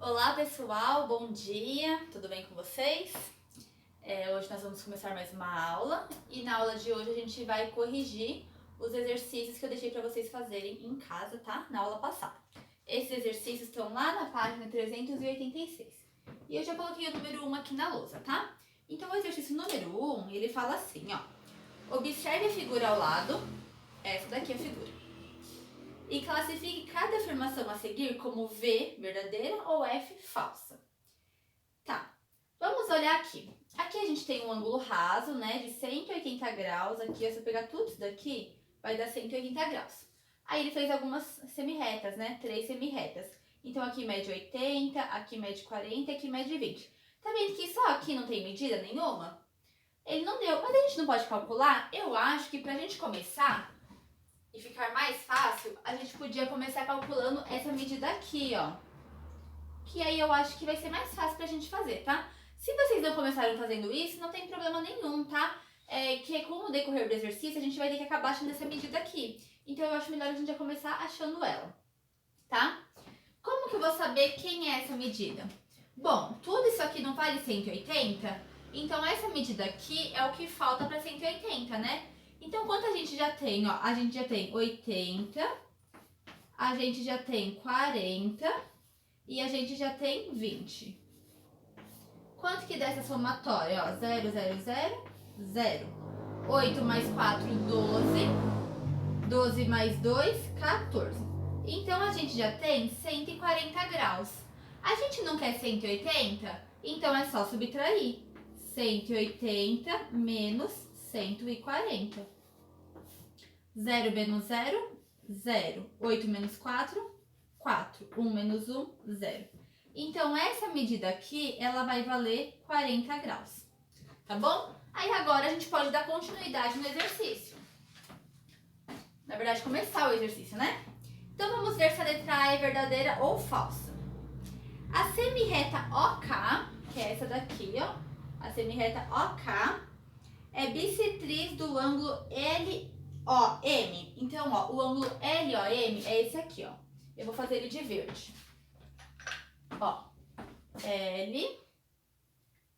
Olá pessoal, bom dia, tudo bem com vocês? Hoje nós vamos começar mais uma aula e na aula de hoje a gente vai corrigir os exercícios que eu deixei para vocês fazerem em casa, tá? Na aula passada. Esses exercícios estão lá na página 386 e eu já coloquei o número 1 aqui na lousa, tá? Então o exercício número 1, ele fala assim, ó. Observe a figura ao lado, essa daqui é a figura. E classifique cada afirmação a seguir como V, verdadeira, ou F, falsa. Tá, vamos olhar aqui. Aqui a gente tem um ângulo raso, né, de 180 graus. Aqui, se eu pegar tudo isso daqui, vai dar 180 graus. Aí ele fez algumas semirretas, né, 3 semirretas. Então aqui mede 80, aqui mede 40 e aqui mede 20. Tá vendo que só aqui não tem medida nenhuma? Ele não deu, mas a gente não pode calcular? Eu acho que pra gente começar e ficar mais fácil, a gente podia começar calculando essa medida aqui, ó. Que aí eu acho que vai ser mais fácil pra gente fazer, tá? Se vocês não começaram fazendo isso, não tem problema nenhum, tá? Que com o decorrer do exercício, a gente vai ter que acabar achando essa medida aqui. Então eu acho melhor a gente já começar achando ela, tá? Como que eu vou saber quem é essa medida? Bom, tudo isso aqui não vale 180? Então essa medida aqui é o que falta para 180, né? Então, quanto a gente já tem? Ó, a gente já tem 80, a gente já tem 40 e a gente já tem 20. Quanto que dá essa somatória? Ó, 0, 0, 0, 0. 8 mais 4, 12. 12 mais 2, 14. Então, a gente já tem 140 graus. A gente não quer 180? Então, é só subtrair. 180 menos 140. 0 menos 0, 0. 8 menos 4, 4. 1 menos 1, 0. Então, essa medida aqui, ela vai valer 40 graus. Tá bom? Aí, agora, a gente pode dar continuidade no exercício. Na verdade, começar o exercício, né? Então, vamos ver se a letra A é verdadeira ou falsa. A semirreta OK, que é essa daqui, ó. A semirreta OK é bissetriz do ângulo LOM. Então, ó, o ângulo LOM é esse aqui, ó. Eu vou fazer ele de verde. Ó,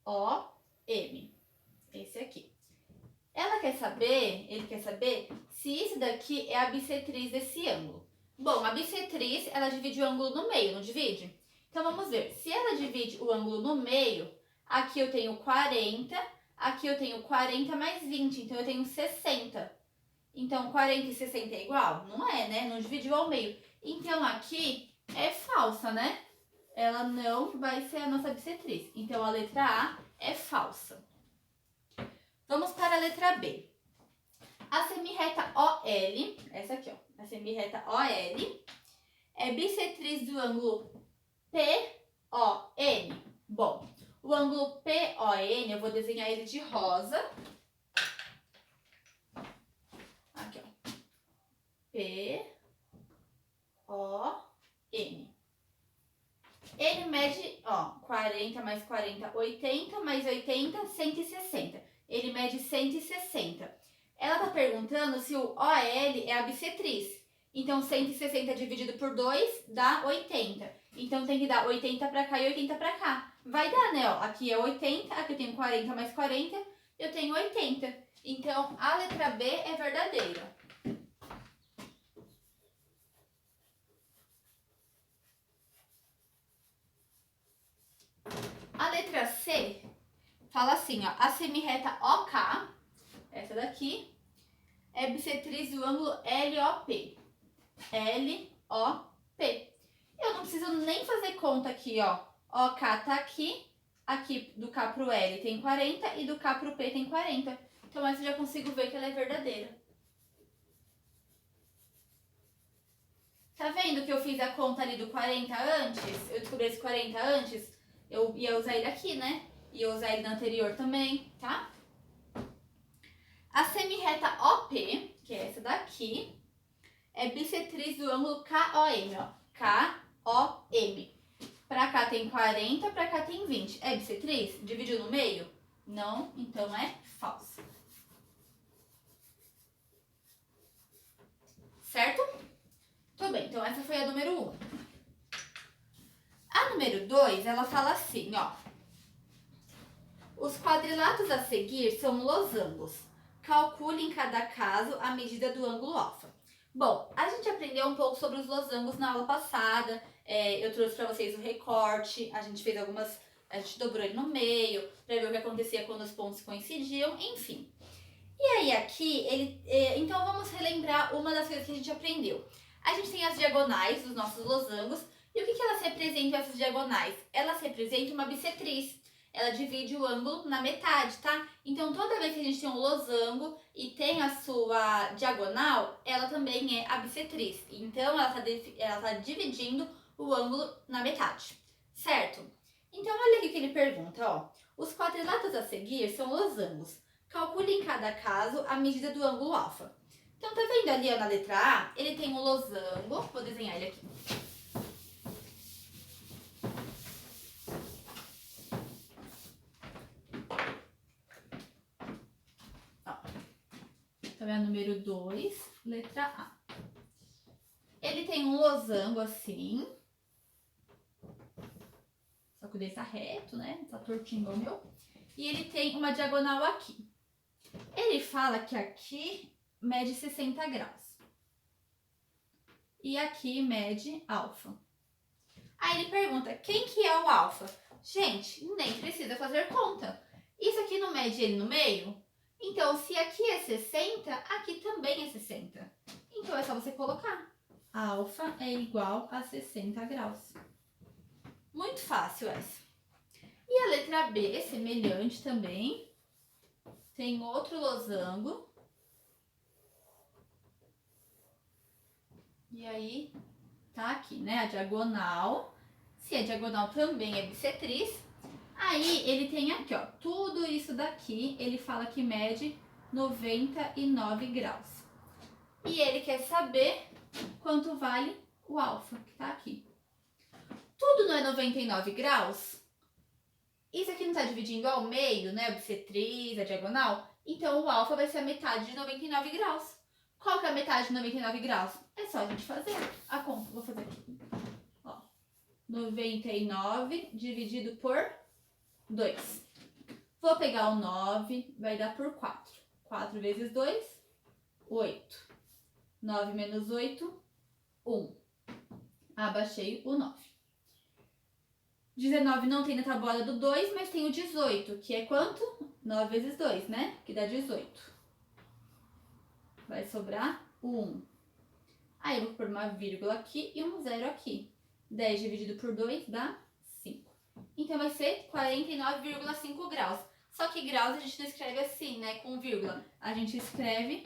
LOM. Esse aqui. Ele quer saber se isso daqui é a bissetriz desse ângulo. Bom, a bissetriz, ela divide o ângulo no meio, não divide? Então, vamos ver. Se ela divide o ângulo no meio, aqui eu tenho 40, aqui eu tenho 40 mais 20, então eu tenho 60. Então, 40 e 60 é igual? Não é, né? Não dividiu ao meio. Então, aqui é falsa, né? Ela não vai ser a nossa bissetriz. Então, a letra A é falsa. Vamos para a letra B. A semirreta OL, essa aqui, ó. A semirreta OL é bissetriz do ângulo PON. Bom, o ângulo PON, eu vou desenhar ele de rosa. Aqui, ó. PON. Ele mede, ó, 40 mais 40, 80, mais 80, 160. Ele mede 160. Ela tá perguntando se o OL é a bissetriz. Então, 160 dividido por 2 dá 80. Então, tem que dar 80 pra cá e 80 pra cá. Vai dar, né? Ó, aqui é 80, aqui eu tenho 40 mais 40, eu tenho 80. Então, a letra B é verdadeira. A letra C fala assim, ó. A semirreta OK, essa daqui, é bissetriz do ângulo LOP. LOP. Eu não preciso nem fazer conta aqui, ó. OK tá aqui. Aqui do K pro L tem 40 e do K pro P tem 40. Então, essa eu já consigo ver que ela é verdadeira. Tá vendo que eu fiz a conta ali do 40 antes? Eu descobri esse 40 antes. Eu ia usar ele aqui, né? Ia usar ele na anterior também, tá? A semirreta OP, que é essa daqui, é bissetriz do ângulo KOM, ó. KOM. Pra cá tem 40, pra cá tem 20. É bissetriz? Dividiu no meio? Não, então é falsa. Certo? Tudo bem, então essa foi a número 1. A número 2, ela fala assim, ó. Os quadrilatos a seguir são losangos. Calcule em cada caso a medida do ângulo alfa. Bom, a gente aprendeu um pouco sobre os losangos na aula passada. Eu trouxe para vocês o recorte, a gente fez a gente dobrou ele no meio, para ver o que acontecia quando os pontos coincidiam, enfim. E aí aqui, então vamos relembrar uma das coisas que a gente aprendeu. A gente tem as diagonais dos nossos losangos, e o que elas representam, essas diagonais? Elas representam uma bissetriz. Ela divide o ângulo na metade, tá? Então, toda vez que a gente tem um losango e tem a sua diagonal, ela também é a bissetriz. Então, ela tá dividindo o ângulo na metade, certo? Então, olha aqui que ele pergunta, ó. Os quadrilatos a seguir são losangos. Calcule em cada caso a medida do ângulo alfa. Então, tá vendo ali ó, na letra A? Ele tem um losango, vou desenhar ele aqui. Então, é a número 2, letra A. Ele tem um losango assim. Só que o dele tá reto, né? Tá tortinho igual o meu. E ele tem uma diagonal aqui. Ele fala que aqui mede 60 graus. E aqui mede alfa. Aí ele pergunta, quem que é o alfa? Gente, nem precisa fazer conta. Isso aqui não mede ele no meio? Então, se aqui é 60, aqui também é 60. Então, é só você colocar. Alfa é igual a 60 graus. Muito fácil essa. E a letra B, semelhante também. Tem outro losango. E aí, tá aqui, né? A diagonal. Se a diagonal também é bissetriz, aí ele tem aqui, ó, tudo isso daqui, ele fala que mede 99 graus. E ele quer saber quanto vale o alfa, que tá aqui. Tudo não é 99 graus? Isso aqui não tá dividindo ao meio, né? A bissetriz, a diagonal. Então, o alfa vai ser a metade de 99 graus. Qual que é a metade de 99 graus? É só a gente fazer a conta. Vou fazer aqui. Ó, 99 dividido por 2. Vou pegar o 9, vai dar por 4. 4 vezes 2, 8. 9 menos 8, 1. Abaixei o 9. 19 não tem na tabuada do 2, mas tem o 18, que é quanto? 9 vezes 2, né? Que dá 18. Vai sobrar 1. Aí eu vou pôr uma vírgula aqui e um 0 aqui. 10 dividido por 2 dá 5. Então vai ser 49,5 graus. Só que graus a gente não escreve assim, né? Com vírgula. A gente escreve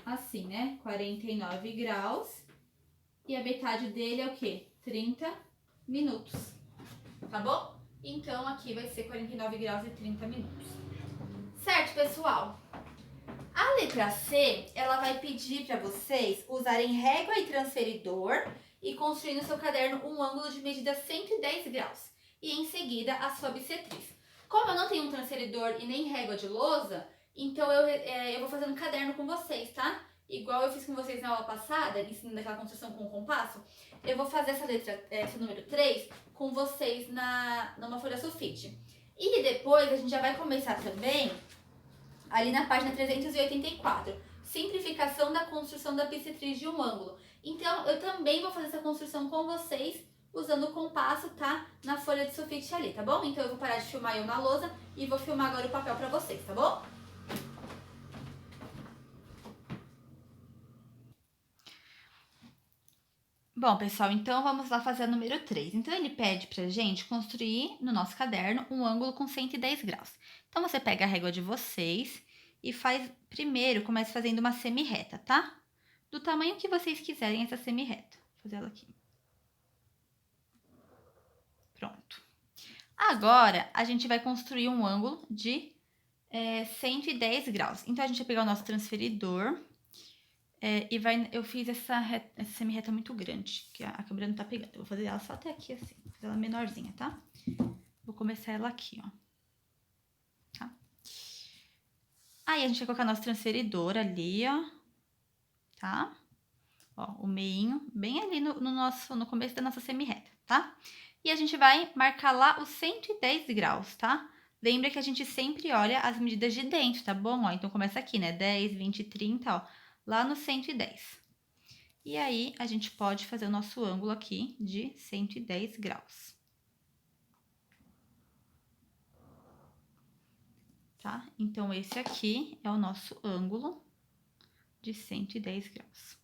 assim, né? 49 graus. E a metade dele é o quê? 30 minutos. Tá bom? Então aqui vai ser 49 graus e 30 minutos. Certo, pessoal? A letra C, ela vai pedir para vocês usarem régua e transferidor e construir no seu caderno um ângulo de medida 110 graus. E em seguida a sua bissetriz. Como eu não tenho um transferidor e nem régua de lousa, então eu vou fazer um caderno com vocês, tá? Igual eu fiz com vocês na aula passada, ensinando aquela construção com o compasso, eu vou fazer essa número 3 com vocês numa folha sulfite. E depois a gente já vai começar também ali na página 384, simplificação da construção da bissetriz de um ângulo. Então, eu também vou fazer essa construção com vocês usando o compasso, tá? Na folha de sulfite ali, tá bom? Então, eu vou parar de filmar eu na lousa e vou filmar agora o papel pra vocês, tá bom? Bom, pessoal, então vamos lá fazer a número 3. Então, ele pede pra gente construir no nosso caderno um ângulo com 110 graus. Então, você pega a régua de vocês e primeiro começa fazendo uma semi-reta, tá? Do tamanho que vocês quiserem essa semi-reta. Vou fazer ela aqui. Pronto. Agora, a gente vai construir um ângulo de 110 graus. Então, a gente vai pegar o nosso transferidor eu fiz essa semi-reta muito grande, que a câmera não tá pegando. Eu vou fazer ela só até aqui, assim. Vou fazer ela menorzinha, tá? Vou começar ela aqui, ó. Tá? Aí, a gente vai colocar nosso transferidor ali, ó. Tá? Ó, o meinho bem ali no começo da nossa semi-reta, tá? E a gente vai marcar lá os 110 graus, tá? Lembra que a gente sempre olha as medidas de dentro, tá bom? Ó, então começa aqui, né? 10, 20, 30, ó, lá no 110. E aí, a gente pode fazer o nosso ângulo aqui de 110 graus. Tá? Então, esse aqui é o nosso ângulo de 110 graus.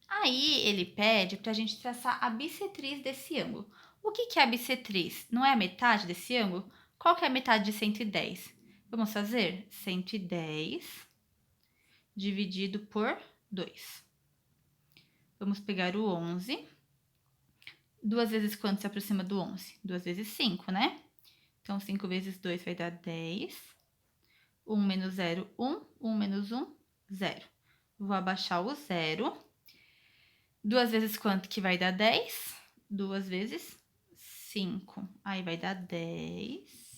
Aí, ele pede pra gente traçar a bissetriz desse ângulo. O que é a bissetriz? Não é a metade desse ângulo? Qual que é a metade de 110? Vamos fazer 110 dividido por 2. Vamos pegar o 11. 2 vezes quanto se aproxima do 11? 2 vezes 5, né? Então, 5 vezes 2 vai dar 10. 1 menos 0, 1. 1 menos 1, 0. Vou abaixar o 0. 2 vezes quanto que vai dar 10? 2 vezes 5. Aí vai dar 10.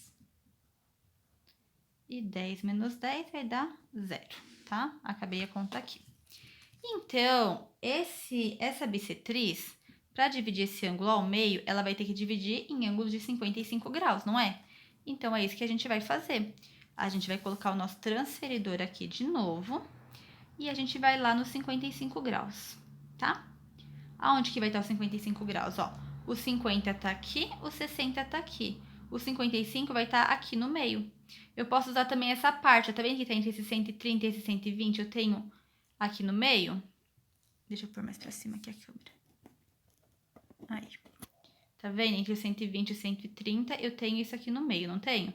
E 10 menos 10 vai dar 0, tá? Acabei a conta aqui. Então, essa bissetriz, para dividir esse ângulo ao meio, ela vai ter que dividir em ângulos de 55 graus, não é? Então, é isso que a gente vai fazer. A gente vai colocar o nosso transferidor aqui de novo e a gente vai lá nos 55 graus, tá? Aonde que vai estar os 55 graus? Ó, o 50 tá aqui, o 60 tá aqui. O 55 vai estar aqui no meio. Eu posso usar também essa parte, tá vendo que tá entre esse 130 e esse 120? Eu tenho aqui no meio. Deixa eu pôr mais pra cima aqui a câmera. Aí. Tá vendo? Entre o 120 e o 130, eu tenho isso aqui no meio, não tenho?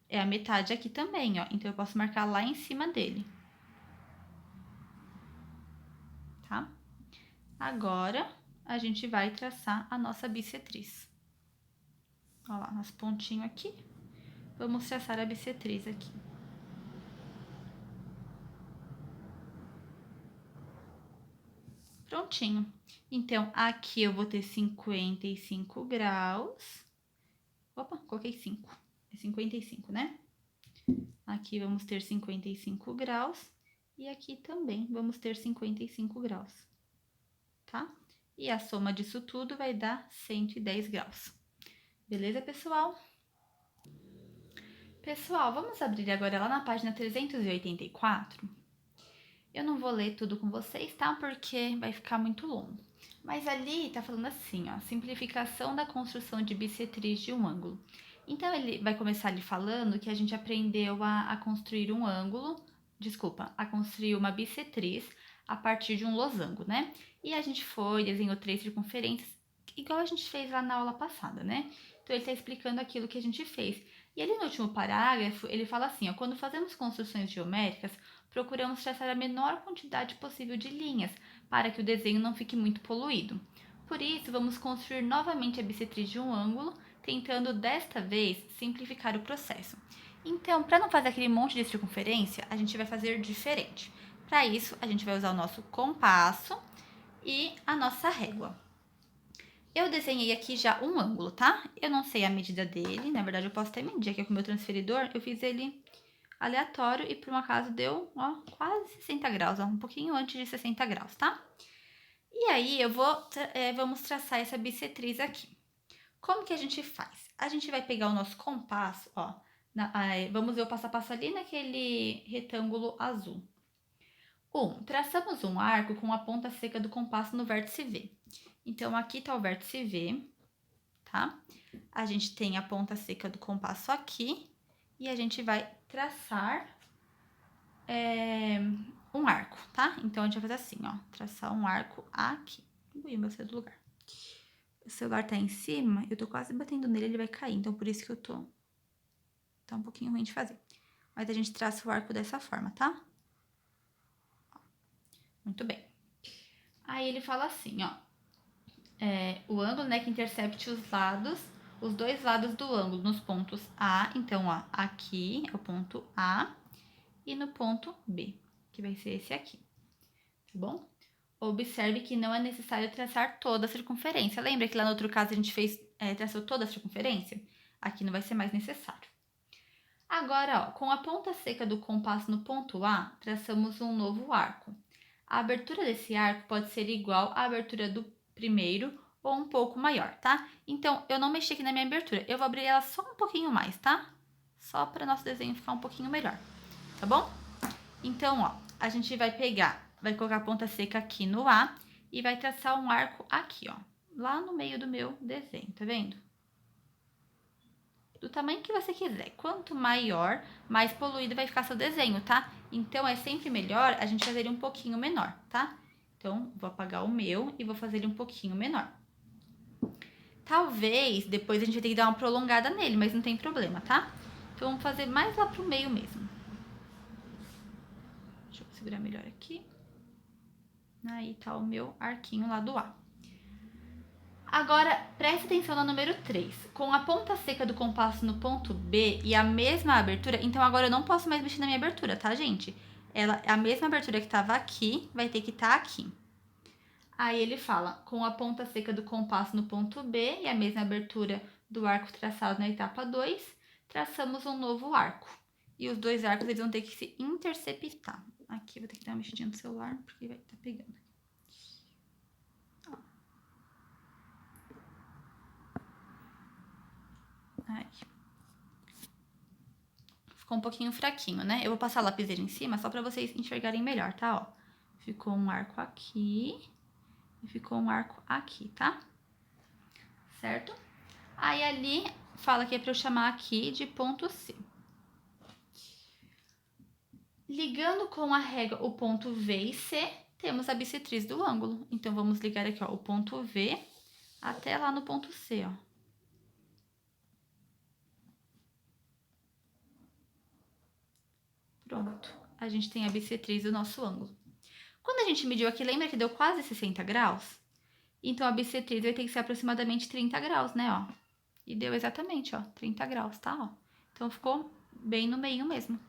É a metade aqui também, ó. Então, eu posso marcar lá em cima dele. Tá? Agora, a gente vai traçar a nossa bissetriz. Ó lá, nosso pontinho aqui. Vamos traçar a bissetriz aqui. Prontinho. Então, aqui eu vou ter 55 graus. Opa, coloquei 5. É 55, né? Aqui vamos ter 55 graus. E aqui também vamos ter 55 graus. Tá? E a soma disso tudo vai dar 110 graus. Beleza, pessoal? Pessoal, vamos abrir agora lá na página 384. Eu não vou ler tudo com vocês, tá? Porque vai ficar muito longo. Mas ali tá falando assim, ó, simplificação da construção de bissetriz de um ângulo. Então, ele vai começar ali falando que a gente aprendeu a construir um ângulo, a construir uma bissetriz a partir de um losango, né? E a gente desenhou 3 circunferências, igual a gente fez lá na aula passada, né? Então, ele tá explicando aquilo que a gente fez. E ali no último parágrafo, ele fala assim, ó, quando fazemos construções geométricas, procuramos traçar a menor quantidade possível de linhas, para que o desenho não fique muito poluído. Por isso, vamos construir novamente a bissetriz de um ângulo, tentando desta vez simplificar o processo. Então, para não fazer aquele monte de circunferência, a gente vai fazer diferente. Para isso, a gente vai usar o nosso compasso e a nossa régua. Eu desenhei aqui já um ângulo, tá? Eu não sei a medida dele, na verdade eu posso até medir aqui com o meu transferidor, eu fiz ele aleatório e por um acaso deu, ó, quase 60 graus, ó, um pouquinho antes de 60 graus, tá? E aí, vamos traçar essa bissetriz aqui. Como que a gente faz? A gente vai pegar o nosso compasso, ó, vamos ver o passo a passo ali naquele retângulo azul. Traçamos um arco com a ponta seca do compasso no vértice V. Então, aqui tá o vértice V, tá? A gente tem a ponta seca do compasso aqui e a gente vai traçar um arco, tá? Então, a gente vai fazer assim, ó, traçar um arco aqui. Ui, meu celular do lugar. O celular tá em cima, eu tô quase batendo nele, ele vai cair, então por isso que tá um pouquinho ruim de fazer. Mas a gente traça o arco dessa forma, tá? Muito bem. Aí ele fala assim, ó, o ângulo, né, que intercepte os dois lados do ângulo nos pontos A, então, ó, aqui é o ponto A, e no ponto B, que vai ser esse aqui, tá bom? Observe que não é necessário traçar toda a circunferência. Lembra que lá no outro caso a gente traçou toda a circunferência? Aqui não vai ser mais necessário. Agora, ó, com a ponta seca do compasso no ponto A, traçamos um novo arco. A abertura desse arco pode ser igual à abertura do primeiro ou um pouco maior, tá? Então, eu não mexi aqui na minha abertura, eu vou abrir ela só um pouquinho mais, tá? Só para nosso desenho ficar um pouquinho melhor, tá bom? Então, ó, a gente vai colocar a ponta seca aqui no A e vai traçar um arco aqui, ó, lá no meio do meu desenho, tá vendo? Do tamanho que você quiser. Quanto maior, mais poluído vai ficar seu desenho, tá? Então, é sempre melhor a gente fazer ele um pouquinho menor, tá? Então, vou apagar o meu e vou fazer ele um pouquinho menor. Talvez depois a gente vai ter que dar uma prolongada nele, mas não tem problema, tá? Então, vamos fazer mais lá pro meio mesmo. Deixa eu segurar melhor aqui. Aí tá o meu arquinho lá do A. Agora, preste atenção no número 3. Com a ponta seca do compasso no ponto B e a mesma abertura, então agora eu não posso mais mexer na minha abertura, tá, gente? A mesma abertura que estava aqui, vai ter que estar aqui. Aí ele fala, com a ponta seca do compasso no ponto B e a mesma abertura do arco traçado na etapa 2, traçamos um novo arco. E os dois arcos eles vão ter que se interceptar. Aqui eu vou ter que dar uma mexidinha no celular, porque vai estar pegando. Aí. Ficou um pouquinho fraquinho, né? Eu vou passar a lapiseira em cima só pra vocês enxergarem melhor, tá? Ó, ficou um arco aqui e ficou um arco aqui, tá? Certo? Aí ali fala que é pra eu chamar aqui de ponto C. Ligando com a régua o ponto V e C, temos a bissetriz do ângulo. Então, vamos ligar aqui, ó, o ponto V até lá no ponto C, ó. Pronto, a gente tem a bissetriz do nosso ângulo. Quando a gente mediu aqui, lembra que deu quase 60 graus? Então, a bissetriz vai ter que ser aproximadamente 30 graus, né, ó. E deu exatamente, ó, 30 graus, tá, ó. Então, ficou bem no meio mesmo.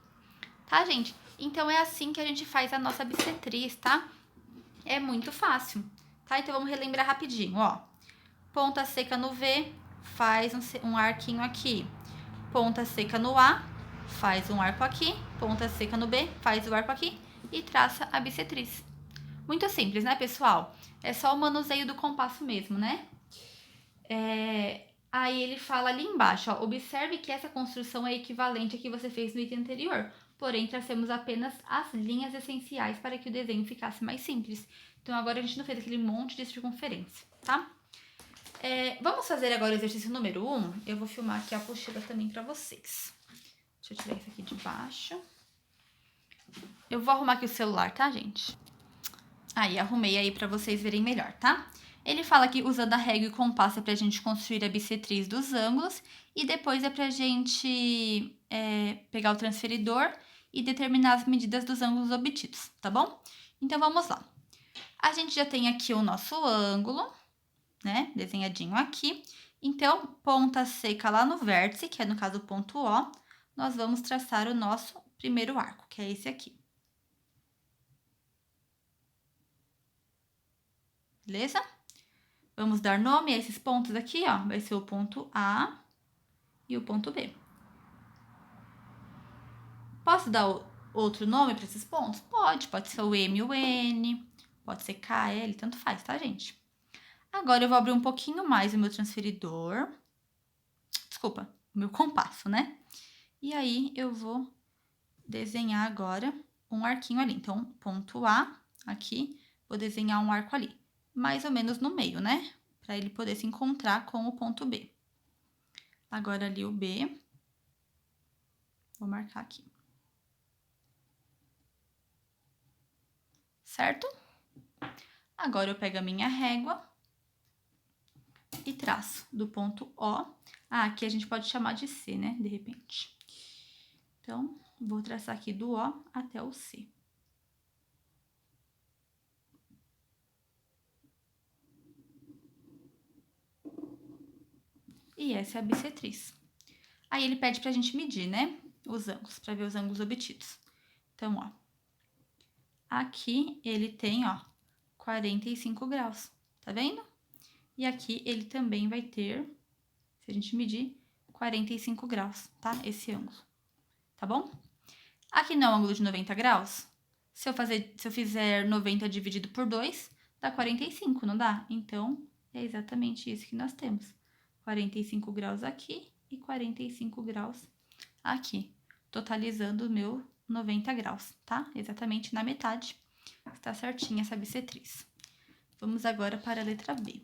Tá, gente? Então, é assim que a gente faz a nossa bissetriz, tá? É muito fácil, tá? Então, vamos relembrar rapidinho, ó. Ponta seca no V, faz um arquinho aqui. Ponta seca no A, faz um arco aqui. Ponta seca no B, faz o arco aqui e traça a bissetriz. Muito simples, né, pessoal? É só o manuseio do compasso mesmo, né? Aí ele fala ali embaixo, ó, observe que essa construção é equivalente à que você fez no item anterior, porém tracemos apenas as linhas essenciais para que o desenho ficasse mais simples. Então, agora a gente não fez aquele monte de circunferência, tá? Vamos fazer agora o exercício número 1. Eu vou filmar aqui a apostila também para vocês. Deixa eu tirar isso aqui de baixo. Eu vou arrumar aqui o celular, tá, gente? Aí, arrumei aí para vocês verem melhor, tá? Ele fala que usando a régua e compasso é pra gente construir a bissetriz dos ângulos e depois é pra gente pegar o transferidor e determinar as medidas dos ângulos obtidos, tá bom? Então, vamos lá. A gente já tem aqui o nosso ângulo, né? Desenhadinho aqui. Então, ponta seca lá no vértice, que é no caso o ponto O, nós vamos traçar o nosso primeiro arco, que é esse aqui. Beleza? Vamos dar nome a esses pontos aqui, ó. Vai ser o ponto A e o ponto B. Posso dar outro nome para esses pontos? Pode ser o M e o N, pode ser K, L, tanto faz, tá, gente? Agora eu vou abrir um pouquinho mais o meu transferidor. Desculpa, o meu compasso, né? E aí eu vou desenhar agora um arquinho ali. Então, ponto A aqui, vou desenhar um arco ali, mais ou menos no meio, né? Para ele poder se encontrar com o ponto B. Agora ali o B, vou marcar aqui. Certo? Agora eu pego a minha régua e traço do ponto O. Aqui a gente pode chamar de C, né? De repente. Então, vou traçar aqui do O até o C. E essa é a bissetriz. Aí ele pede pra gente medir, né? Os ângulos, pra ver os ângulos obtidos. Então, ó. Aqui ele tem, ó, 45 graus. Tá vendo? E aqui ele também vai ter, se a gente medir, 45 graus, tá? Esse ângulo. Tá bom? Aqui não é um ângulo de 90 graus. Se eu fizer 90 dividido por 2, dá 45, não dá? Então, é exatamente isso que nós temos. 45 graus aqui e 45 graus aqui, totalizando o meu 90 graus, tá? Exatamente na metade, está certinha essa bissetriz. Vamos agora para a letra B.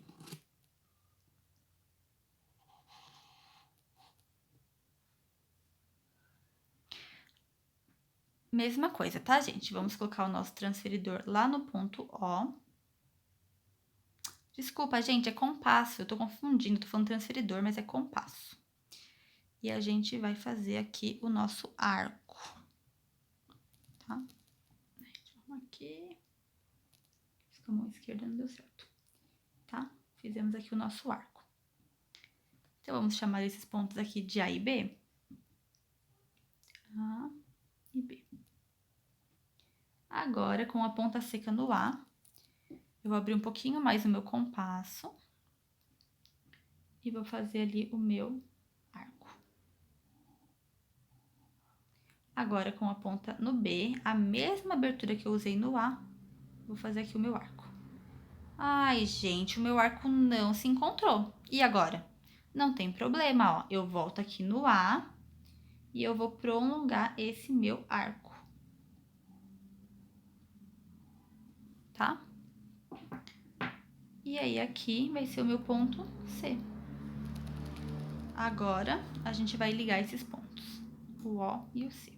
Mesma coisa, tá, gente? Vamos colocar o nosso transferidor lá no ponto O. Desculpa, gente, é compasso. Eu tô confundindo, tô falando transferidor, mas é compasso. E a gente vai fazer aqui o nosso arco, tá? Vamos aqui. Com a mão esquerda não deu certo, tá? Fizemos aqui o nosso arco. Então, vamos chamar esses pontos aqui de A e B. A e B. Agora, com a ponta seca no A, eu vou abrir um pouquinho mais o meu compasso e vou fazer ali o meu arco. Agora, com a ponta no B, a mesma abertura que eu usei no A, vou fazer aqui o meu arco. Ai, gente, o meu arco não se encontrou. E agora? Não tem problema, ó. Eu volto aqui no A e eu vou prolongar esse meu arco. Tá? E aí, aqui vai ser o meu ponto C. Agora, a gente vai ligar esses pontos, o O e o C.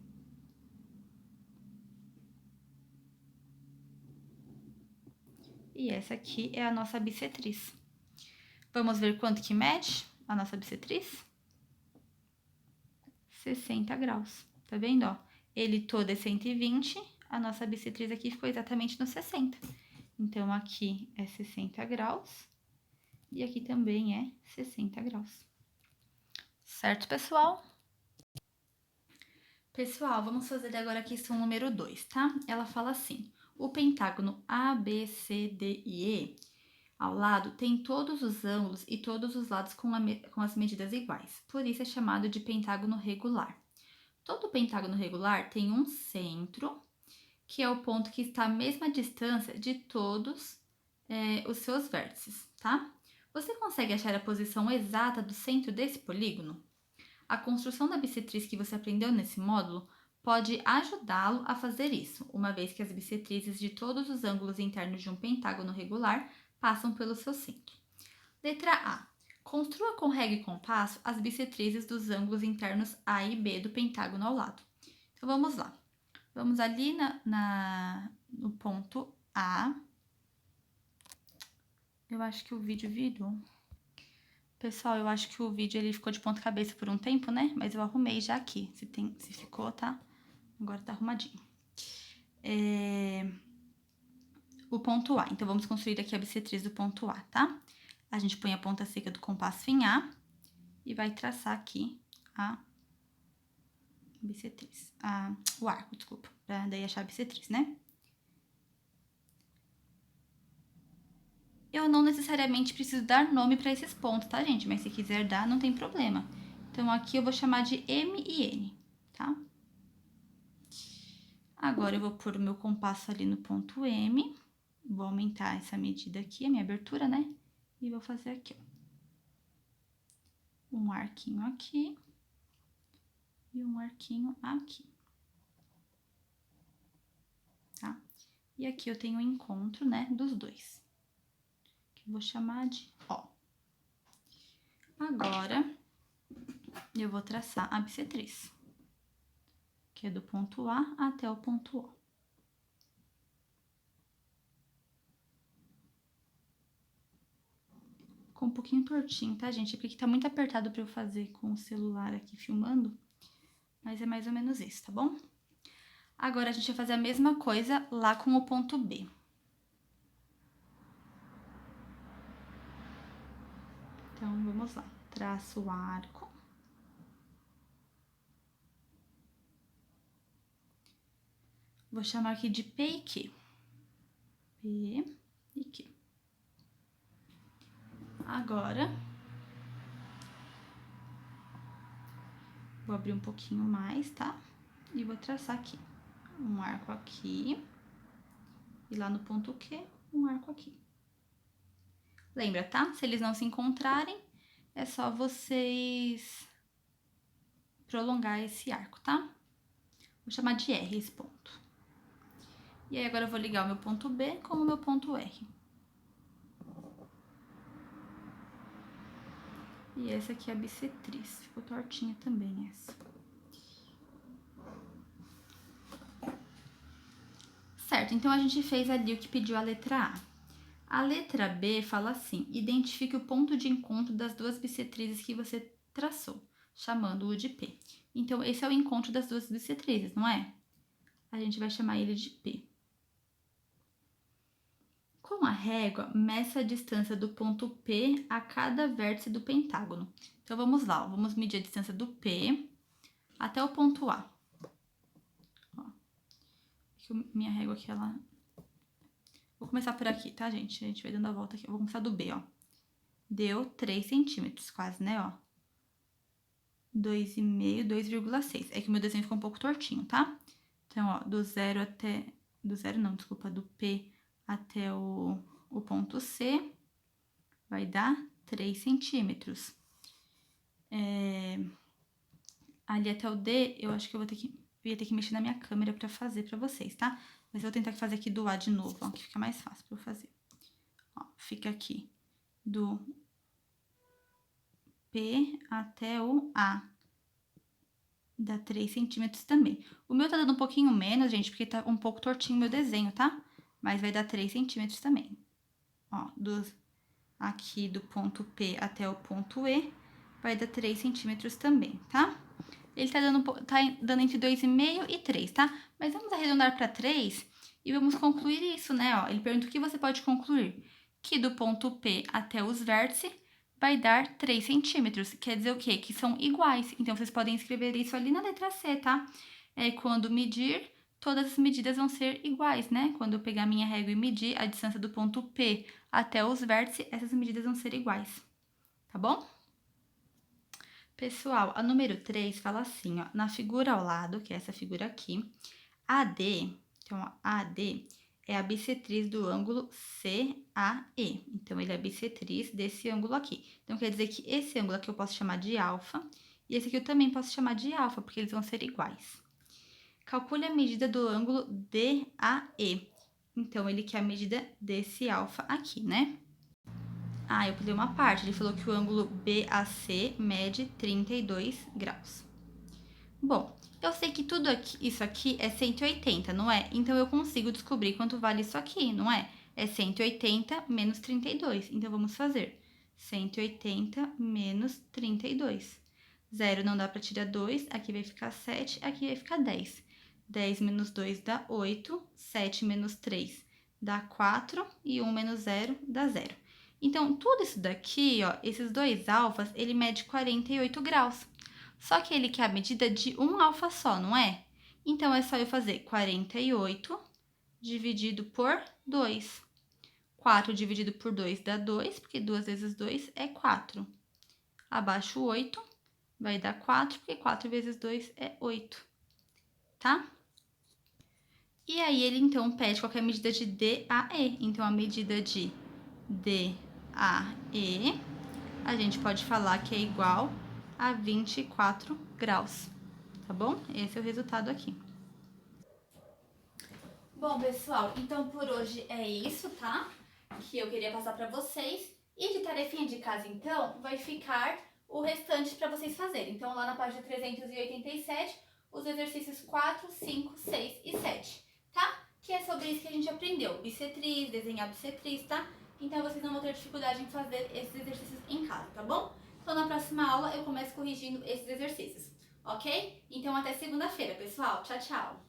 E essa aqui é a nossa bissetriz. Vamos ver quanto que mede a nossa bissetriz? 60 graus, tá vendo, ó? Ele todo é 120, a nossa bissetriz aqui ficou exatamente no 60. Então, aqui é 60 graus e aqui também é 60 graus. Certo, pessoal? Pessoal, vamos fazer agora a questão número 2, tá? Ela fala assim: o pentágono ABCDE ao lado tem todos os ângulos e todos os lados com as medidas iguais. Por isso é chamado de pentágono regular. Todo pentágono regular tem um centro, que é o ponto que está à mesma distância de todos os seus vértices, tá? Você consegue achar a posição exata do centro desse polígono? A construção da bissetriz que você aprendeu nesse módulo pode ajudá-lo a fazer isso, uma vez que as bissetrizes de todos os ângulos internos de um pentágono regular passam pelo seu centro. Letra A. Construa com régua e compasso as bissetrizes dos ângulos internos A e B do pentágono ao lado. Então, vamos lá. Vamos ali no ponto A. Eu acho que o vídeo virou. Pessoal, eu acho que o vídeo ele ficou de ponta cabeça por um tempo, né? Mas eu arrumei já aqui. Se ficou, tá? Agora tá arrumadinho. O ponto A. Então, vamos construir aqui a bissetriz do ponto A, tá? A gente põe a ponta seca do compasso em A e vai traçar aqui a bissetriz. O arco, desculpa. Pra daí achar a bissetriz, né? Eu não necessariamente preciso dar nome para esses pontos, tá, gente? Mas se quiser dar, não tem problema. Então, aqui eu vou chamar de M e N, tá? Agora, eu vou pôr o meu compasso ali no ponto M. Vou aumentar essa medida aqui, a minha abertura, né? E vou fazer aqui, ó. Um arquinho aqui. E um arquinho aqui. Tá? E aqui eu tenho o encontro, né, dos dois. Que eu vou chamar de O. Agora, eu vou traçar a bissetriz, que é do ponto A até o ponto O. Ficou um pouquinho tortinho, tá, gente? Porque tá muito apertado pra eu fazer com o celular aqui filmando, mas é mais ou menos isso, tá bom? Agora, a gente vai fazer a mesma coisa lá com o ponto B. Então, vamos lá. Traço o arco. Vou chamar aqui de P e Q. P e Q. Agora, vou abrir um pouquinho mais, tá? E vou traçar aqui um arco aqui. E lá no ponto Q, um arco aqui. Lembra, tá? Se eles não se encontrarem, é só vocês prolongar esse arco, tá? Vou chamar de R esse ponto. E aí agora eu vou ligar o meu ponto B com o meu ponto R. E essa aqui é a bissetriz. Ficou tortinha também essa. Certo, então a gente fez ali o que pediu a letra A. A letra B fala assim: identifique o ponto de encontro das duas bissetrizes que você traçou, chamando-o de P. Então, esse é o encontro das duas bissetrizes, não é? A gente vai chamar ele de P. Com a régua, meça a distância do ponto P a cada vértice do pentágono. Então, vamos lá, vamos medir a distância do P até o ponto A. Ó, minha régua aqui, ela... Vou começar por aqui, tá, gente? A gente vai dando a volta aqui. Eu vou começar do B, ó. Deu 3 centímetros, quase, né, ó. 2,5, 2,6. É que o meu desenho ficou um pouco tortinho, tá? Então, ó, do zero até... Do zero não, desculpa, do P até o ponto C vai dar 3 centímetros. Ali até o D, eu acho que eu ia ter que mexer na minha câmera pra fazer pra vocês, tá? Mas eu vou tentar fazer aqui do A de novo, ó, que fica mais fácil pra eu fazer. Ó, fica aqui do P até o A. Dá 3 centímetros também. O meu tá dando um pouquinho menos, gente, porque tá um pouco tortinho o meu desenho, tá? Mas vai dar 3 centímetros também. Ó, aqui do ponto P até o ponto E, vai dar 3 centímetros também, tá? Ele tá dando entre 2,5 e 3, tá? Mas vamos arredondar para 3 e vamos concluir isso, né? Ó, ele pergunta o que você pode concluir. Que do ponto P até os vértices vai dar 3 centímetros. Quer dizer o quê? Que são iguais. Então, vocês podem escrever isso ali na letra C, tá? Quando medir, todas as medidas vão ser iguais, né? Quando eu pegar minha régua e medir a distância do ponto P até os vértices, essas medidas vão ser iguais. Tá bom? Pessoal, a número 3 fala assim, ó, na figura ao lado, que é essa figura aqui, AD, então, ó, AD é a bissetriz do ângulo CAE. Então, ele é a bissetriz desse ângulo aqui. Então, quer dizer que esse ângulo aqui eu posso chamar de alfa, e esse aqui eu também posso chamar de alfa, porque eles vão ser iguais. Calcule a medida do ângulo DAE. Então, ele quer a medida desse alfa aqui, né? Ah, eu pulei uma parte. Ele falou que o ângulo BAC mede 32 graus. Bom, eu sei que isso aqui é 180, não é? Então, eu consigo descobrir quanto vale isso aqui, não é? É 180 menos 32. Então, vamos fazer 180 menos 32. 0 não dá para tirar 2, aqui vai ficar 7, aqui vai ficar 10. 10 menos 2 dá 8, 7 menos 3 dá 4 e 1 menos 0 dá 0. Então, tudo isso daqui, ó, esses dois alfas, ele mede 48 graus. Só que ele quer a medida de um alfa só, não é? Então, é só eu fazer 48 dividido por 2. 4 dividido por 2 dá 2, porque 2 vezes 2 é 4. Abaixo 8 vai dar 4, porque 4 vezes 2 é 8, tá? E aí, ele, então, pede qual que é a medida de DAE. Então, a medida de DAE, a gente pode falar que é igual a 24 graus, tá bom? Esse é o resultado aqui. Bom, pessoal, então por hoje é isso, tá? Que eu queria passar pra vocês. E de tarefinha de casa, então, vai ficar o restante pra vocês fazerem. Então, lá na página 387, os exercícios 4, 5, 6 e 7, tá? Que é sobre isso que a gente aprendeu. Bissetriz, desenhar bissetriz, tá? Então, vocês não vão ter dificuldade em fazer esses exercícios em casa, tá bom? Então, na próxima aula, eu começo corrigindo esses exercícios, ok? Então, até segunda-feira, pessoal. Tchau, tchau!